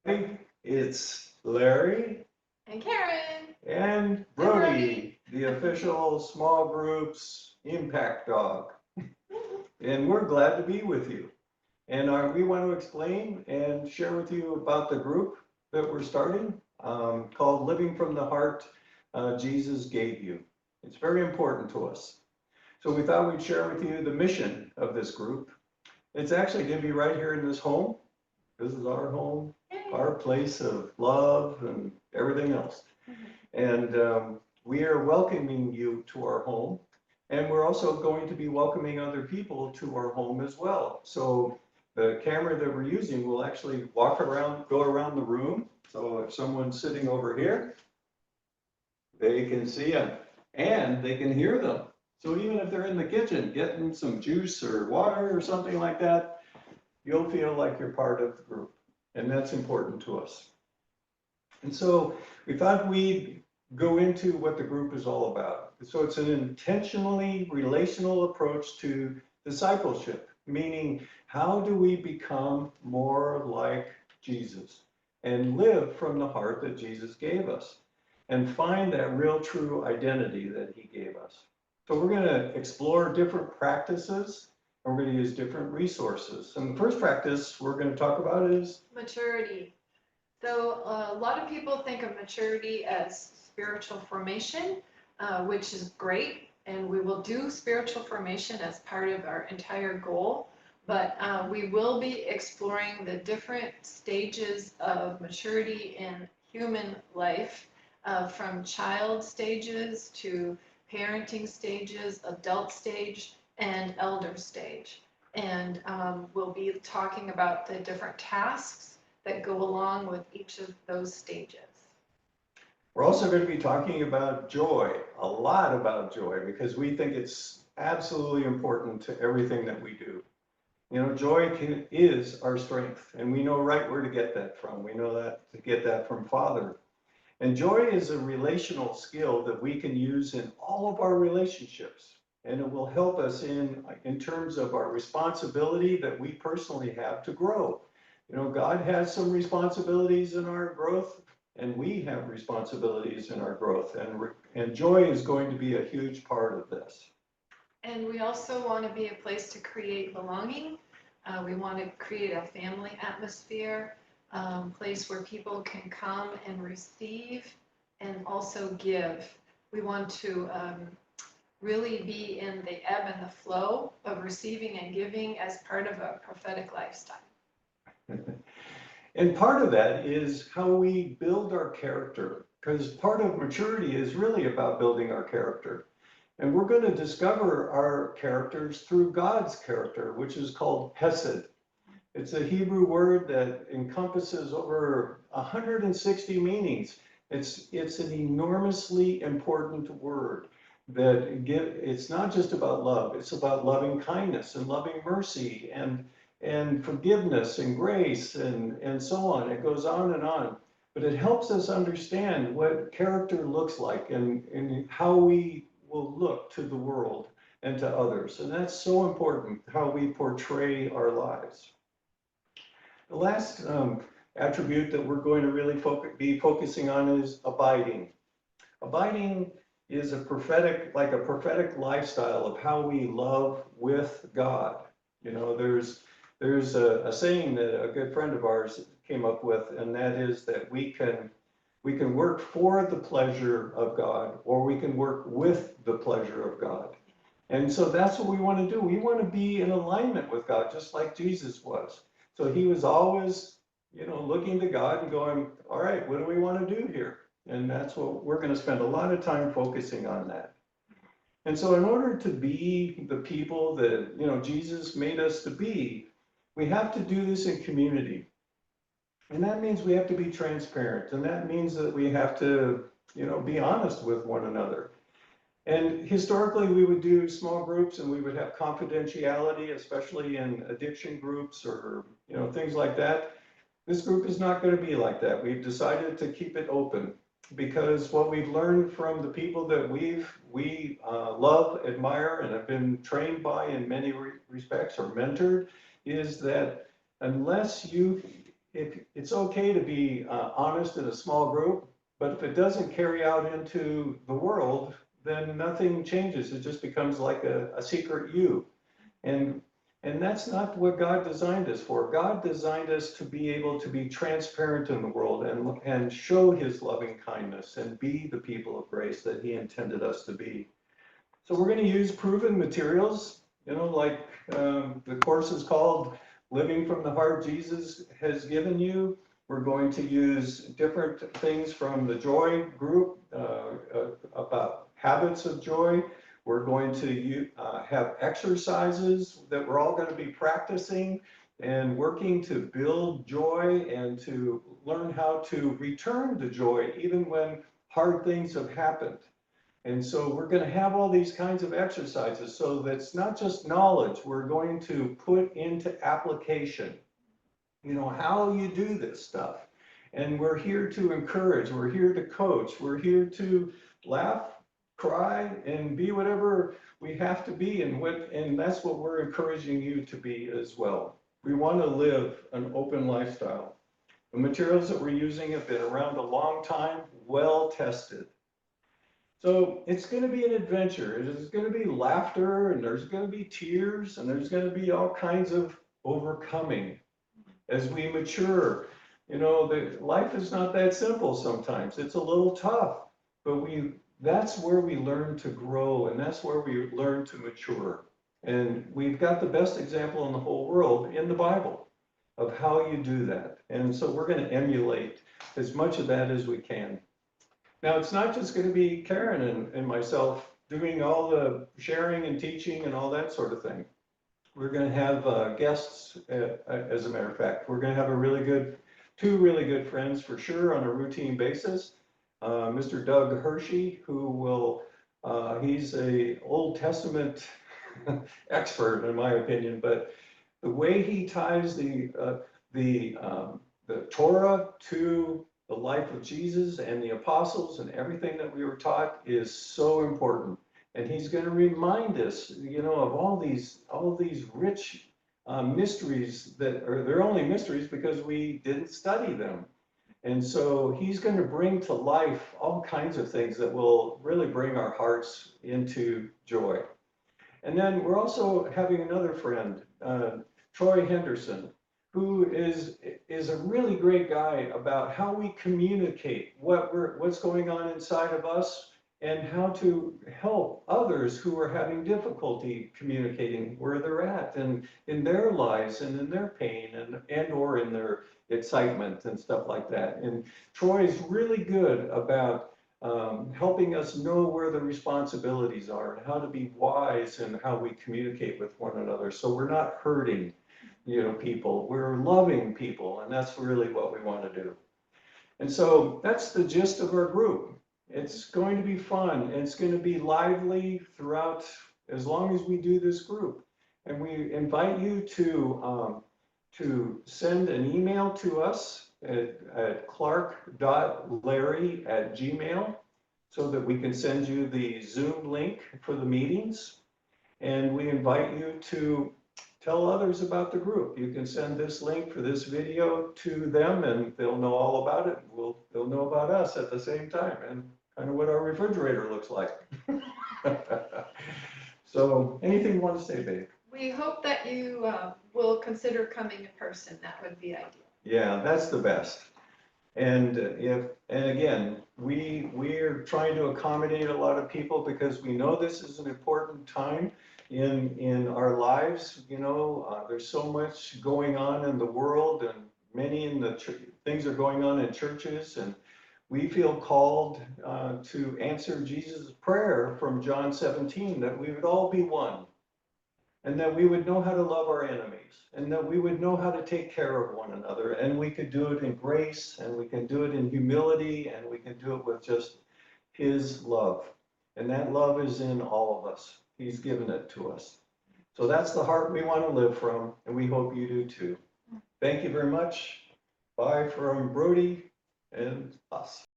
Hey, it's Larry And Karen. and Hi, Brody, Brody. the official small groups impact dog. And we're glad to be with you. And we want to explain and share with you about the group that we're starting called Living from the Heart Jesus Gave You. It's very important to us. So we thought we'd share with you the mission of this group. It's actually going to be right here in this home. This is our home, our place of love and everything else. And we are welcoming you to our home. And we're also going to be welcoming other people to our home as well. So the camera that we're using will actually walk around, go around the room. So if someone's sitting over here, they can see them and they can hear them. So even if they're in the kitchen getting some juice or water or something like that, you'll feel like you're part of the group. And that's important to us. And so we thought we'd go into what the group is all about. So it's an intentionally relational approach to discipleship, meaning how do we become more like Jesus and live from the heart that Jesus gave us and find that real true identity that he gave us. So we're going to explore different practices and we're going to use different resources. And the first practice we're going to talk about is Maturity. So, a lot of people think of maturity as spiritual formation, which is great, and we will do spiritual formation as part of our entire goal. But we will be exploring the different stages of maturity in human life, from child stages to parenting stages, adult stage, and elder stage. And we'll be talking about the different tasks that go along with each of those stages. we're also going to be talking about joy, a lot about joy, because we think it's absolutely important to everything that we do. You know, is our strength, and we know right where to get that from. We know that to get that from Father. And joy is a relational skill that we can use in all of our relationships. And it will help us in terms of our responsibility that we personally have to grow. You know, God has some responsibilities in our growth, and we have responsibilities in our growth. And joy is going to be a huge part of this. And we also want to be a place to create belonging. We want to create a family atmosphere, place where people can come and receive and also give. We want to really be in the ebb and the flow of receiving and giving as part of a prophetic lifestyle. And part of that is how we build our character, because part of maturity is really about building our character. And we're going to discover our characters through God's character, which is called Hesed. It's a Hebrew word that encompasses over 160 meanings. It's an enormously important word it's not just about love, it's about loving kindness and loving mercy and forgiveness and grace and so on. It goes on and on. But it helps us understand what character looks like and how we will look to the world and to others. And that's so important, how we portray our lives. The last attribute that we're going to really be focusing on is abiding. Abiding is like a prophetic lifestyle of how we love with God. You know, there's a saying that a good friend of ours came up with, and that is that we can work for the pleasure of God, or we can work with the pleasure of God. And so that's what we want to do. We want to be in alignment with God, just like Jesus was. So he was always, looking to God and going, all right, what do we want to do here? And that's what we're going to spend a lot of time focusing on that. And so in order to be the people that, Jesus made us to be, we have to do this in community. And that means we have to be transparent. And that means that we have to, be honest with one another. And historically, we would do small groups and we would have confidentiality, especially in addiction groups or, things like that. This group is not going to be like that. We've decided to keep it open because what we've learned from the people that we love, admire, and have been trained by in many respects or mentored is that unless you if it's okay to be honest in a small group, but if it doesn't carry out into the world, then nothing changes. It just becomes like a secret you. And and that's not what God designed us for. God designed us to be able to be transparent in the world and show his loving kindness and be the people of grace that he intended us to be. So we're going to use proven materials, like the course is called Living from the Heart Jesus Has Given You. We're going to use different things from the Joy group about habits of joy. We're going to have exercises that we're all going to be practicing and working to build joy and to learn how to return to joy even when hard things have happened. And so we're going to have all these kinds of exercises so that's not just knowledge, we're going to put into application, how you do this stuff. And we're here to encourage, we're here to coach, we're here to laugh, cry, and be whatever we have to be. And that's what we're encouraging you to be as well. We want to live an open lifestyle. The materials that we're using have been around a long time, well tested. So it's going to be an adventure. There's going to be laughter, and there's going to be tears, and there's going to be all kinds of overcoming as we mature. Life is not that simple sometimes. It's a little tough, but that's where we learn to grow, and that's where we learn to mature. And we've got the best example in the whole world in the Bible of how you do that. And so we're going to emulate as much of that as we can. Now, it's not just going to be Karen and myself doing all the sharing and teaching and all that sort of thing. We're going to have guests, as a matter of fact. We're going to have two really good friends for sure on a routine basis. Mr. Doug Hershey, he's a Old Testament expert in my opinion, but the way he ties the Torah to the life of Jesus and the apostles and everything that we were taught is so important. And he's going to remind us, of all these rich mysteries they're only mysteries because we didn't study them. And so he's going to bring to life all kinds of things that will really bring our hearts into joy. And then we're also having another friend, Troy Henderson, who is a really great guy about how we communicate what's going on inside of us and how to help others who are having difficulty communicating where they're at and in their lives and in their pain and or in their excitement and stuff like that. And Troy is really good about helping us know where the responsibilities are and how to be wise in how we communicate with one another so we're not hurting people, we're loving people, and that's really what we want to do. And so that's the gist of our group. It's going to be fun. It's going to be lively throughout as long as we do this group. And we invite you to send an email to us at clark.larry@gmail.com so that we can send you the Zoom link for the meetings. And we invite you to tell others about the group. You can send this link for this video to them and they'll know all about it. They'll know about us at the same time and kind of what our refrigerator looks like. So anything you want to say, babe? We hope that you will consider coming in person. That would be ideal. Yeah, that's the best. And again, we're trying to accommodate a lot of people because we know this is an important time in our lives. There's so much going on in the world, and many things are going on in churches, and we feel called to answer Jesus' prayer from John 17, that we would all be one, and that we would know how to love our enemies, and that we would know how to take care of one another, and we could do it in grace, and we can do it in humility, and we can do it with just his love. And that love is in all of us. He's given it to us. So that's the heart we want to live from, and we hope you do too. Thank you very much. Bye from Brody and us.